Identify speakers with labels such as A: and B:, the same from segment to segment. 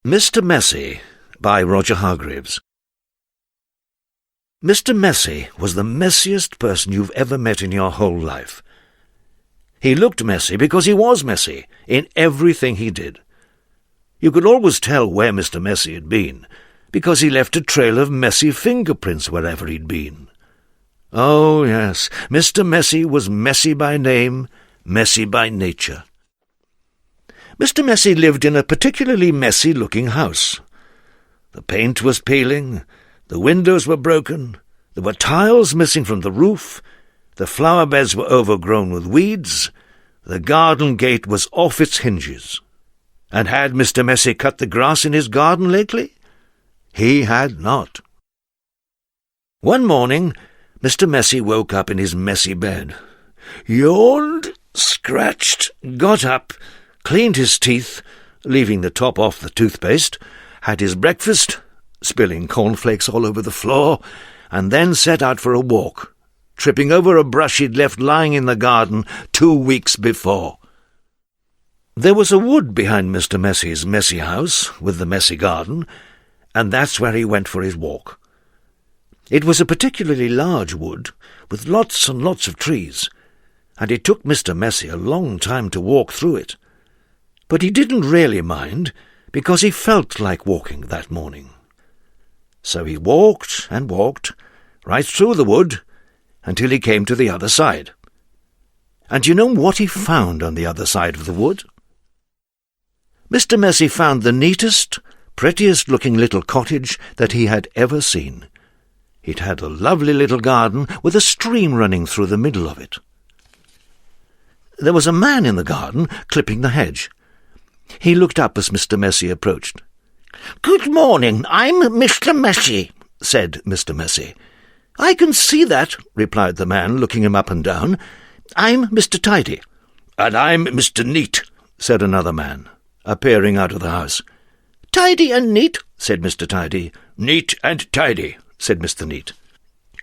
A: Mr. Messy by Roger Hargreaves. Mr. Messy was the messiest person you've ever met in your whole life. He looked messy because he was messy in everything he did. You could always tell where Mr. Messy had been, because he left a trail of messy fingerprints wherever he'd been. Oh, yes, Mr. Messy was messy by name, messy by nature. Mr. Messy lived in a particularly messy-looking house. The paint was peeling, the windows were broken, there were tiles missing from the roof, the flower beds were overgrown with weeds, the garden gate was off its hinges. And had Mr. Messy cut the grass in his garden lately? He had not. One morning, Mr. Messy woke up in his messy bed, yawned, scratched, got up, cleaned his teeth, leaving the top off the toothpaste, had his breakfast, spilling cornflakes all over the floor, and then set out for a walk, tripping over a brush he'd left lying in the garden 2 weeks before. There was a wood behind Mr. Messy's messy house, with the messy garden, and that's where he went for his walk. It was a particularly large wood, with lots and lots of trees, and it took Mr. Messy a long time to walk through it. But he didn't really mind, because he felt like walking that morning. So he walked and walked, right through the wood, until he came to the other side. And you know what he found on the other side of the wood? Mr. Messy found the neatest, prettiest-looking little cottage that he had ever seen. It had a lovely little garden with a stream running through the middle of it. There was a man in the garden clipping the hedge. He looked up as Mr. Messy approached. "Good morning, I'm Mr. Messy," said Mr. Messy. "I can see that," replied the man, looking him up and down. "I'm Mr. Tidy." "And I'm Mr. Neat," said another man, appearing out of the house. "Tidy and neat," said Mr. Tidy. "Neat and tidy," said Mr. Neat.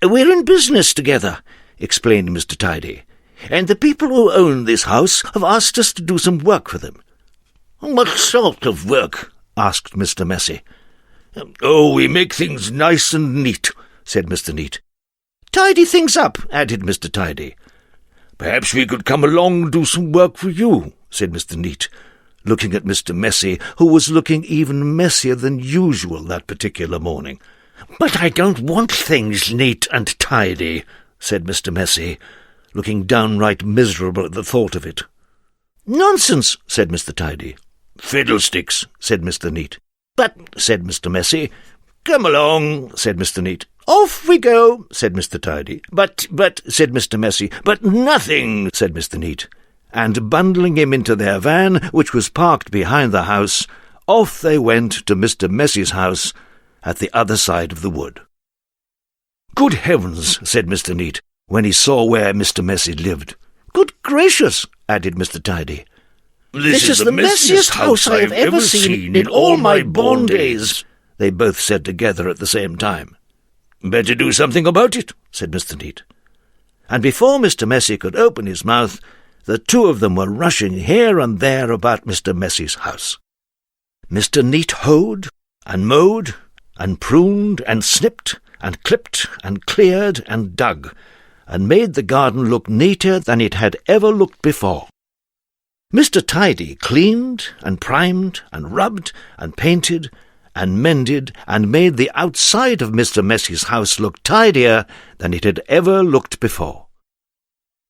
A: "We're in business together," explained Mr. Tidy, "and the people who own this house have asked us to do some work for them." "What sort of work?" asked Mr. Messy. "Oh, we make things nice and neat," said Mr. Neat. "Tidy things up," added Mr. Tidy. "Perhaps we could come along and do some work for you," said Mr. Neat, looking at Mr. Messy, who was looking even messier than usual that particular morning. "But I don't want things neat and tidy," said Mr. Messy, looking downright miserable at the thought of it. "Nonsense," said Mr. Tidy. "Fiddlesticks," said Mr. Neat. "But," said Mr. Messy. "Come along," said Mr. Neat. "Off we go," said Mr. Tidy. But, said Mr. Messy. "But nothing," said Mr. Neat. And bundling him into their van, which was parked behind the house, off they went to Mr. Messy's house at the other side of the wood. "Good heavens," said Mr. Neat, when he saw where Mr. Messy lived. "Good gracious," added Mr. Tidy. "This is the messiest house I have ever seen in all my born days," they both said together at the same time. "Better do something about it," said Mr. Neat. And before Mr. Messy could open his mouth, the two of them were rushing here and there about Mr. Messy's house. Mr. Neat hoed and mowed and pruned and snipped and clipped and cleared and dug, and made the garden look neater than it had ever looked before. Mr. Tidy cleaned and primed and rubbed and painted and mended and made the outside of Mr. Messy's house look tidier than it had ever looked before.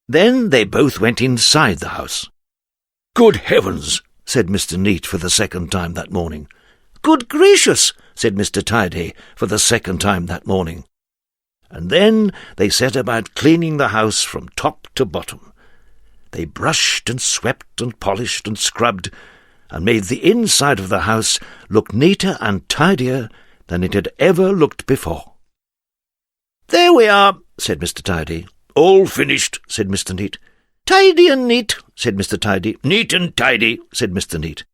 A: Then they both went inside the house. "Good heavens," said Mr. Neat for the second time that morning. "Good gracious," said Mr. Tidy for the second time that morning. And then they set about cleaning the house from top to bottom. They brushed and swept and polished and scrubbed, and made the inside of the house look neater and tidier than it had ever looked before. "There we are," said Mr. Tidy. "All finished," said Mr. Neat. "Tidy and neat," said Mr. Tidy. "Neat and tidy," said Mr. Neat.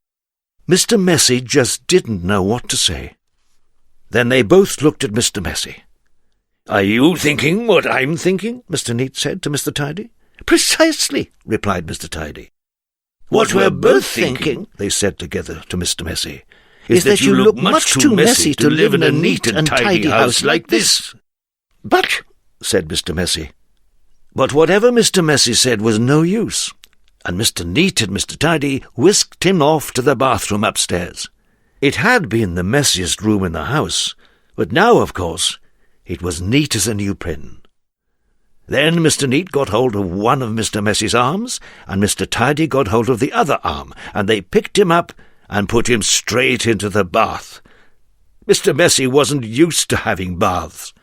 A: Mr. Messy just didn't know what to say. Then they both looked at Mr. Messy. "Are you thinking what I'm thinking?" Mr. Neat said to Mr. Tidy. "Precisely," replied Mr. Tidy. "What we're both thinking," they said together to Mr. Messy, "is that you look much too messy to live in a neat and tidy house like this." "But," said Mr. Messy. But whatever Mr. Messy said was no use, and Mr. Neat and Mr. Tidy whisked him off to the bathroom upstairs. It had been the messiest room in the house, but now, of course, it was neat as a new pin. Then Mr. Neat got hold of one of Mr. Messy's arms, and Mr. Tidy got hold of the other arm, and they picked him up and put him straight into the bath. Mr. Messy wasn't used to having baths.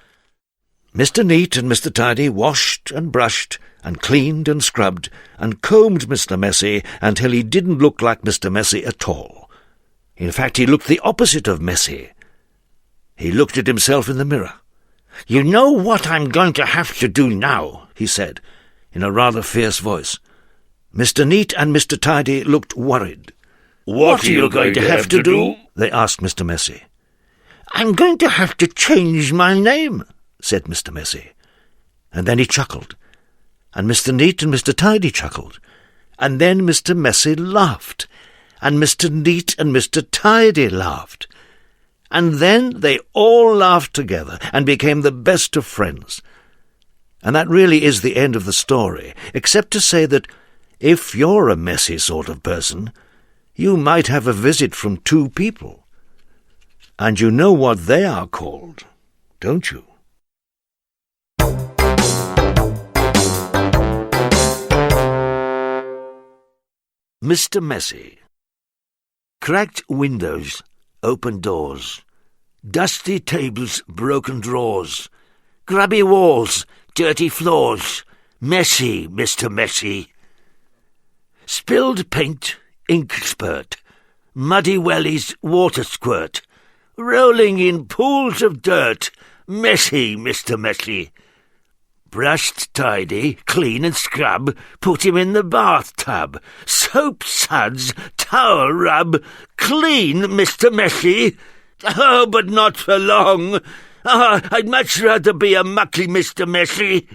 A: Mr. Neat and Mr. Tidy washed and brushed and cleaned and scrubbed and combed Mr. Messy until he didn't look like Mr. Messy at all. In fact, he looked the opposite of messy. He looked at himself in the mirror. "You know what I'm going to have to do now," he said, in a rather fierce voice. Mr. Neat and Mr. Tidy looked worried. "What are you going to have to do?" they asked Mr. Messy. "I'm going to have to change my name," said Mr. Messy. And then he chuckled, and Mr. Neat and Mr. Tidy chuckled, and then Mr. Messy laughed, and Mr. Neat and Mr. Tidy laughed, and then they all laughed together and became the best of friends. And that really is the end of the story, except to say that if you're a messy sort of person, you might have a visit from two people. And you know what they are called, don't you? Mr. Messy. Cracked windows, open doors, dusty tables, broken drawers, grubby walls, dirty floors, messy, Mr. Messy. Spilled paint, ink spurt, muddy wellies, water squirt, rolling in pools of dirt, messy, Mr. Messy. Brushed tidy, clean and scrub, put him in the bathtub. Soap suds, towel rub, clean, Mr. Messy. Oh, but not for long. I'd much rather be a mucky Mr. Messy.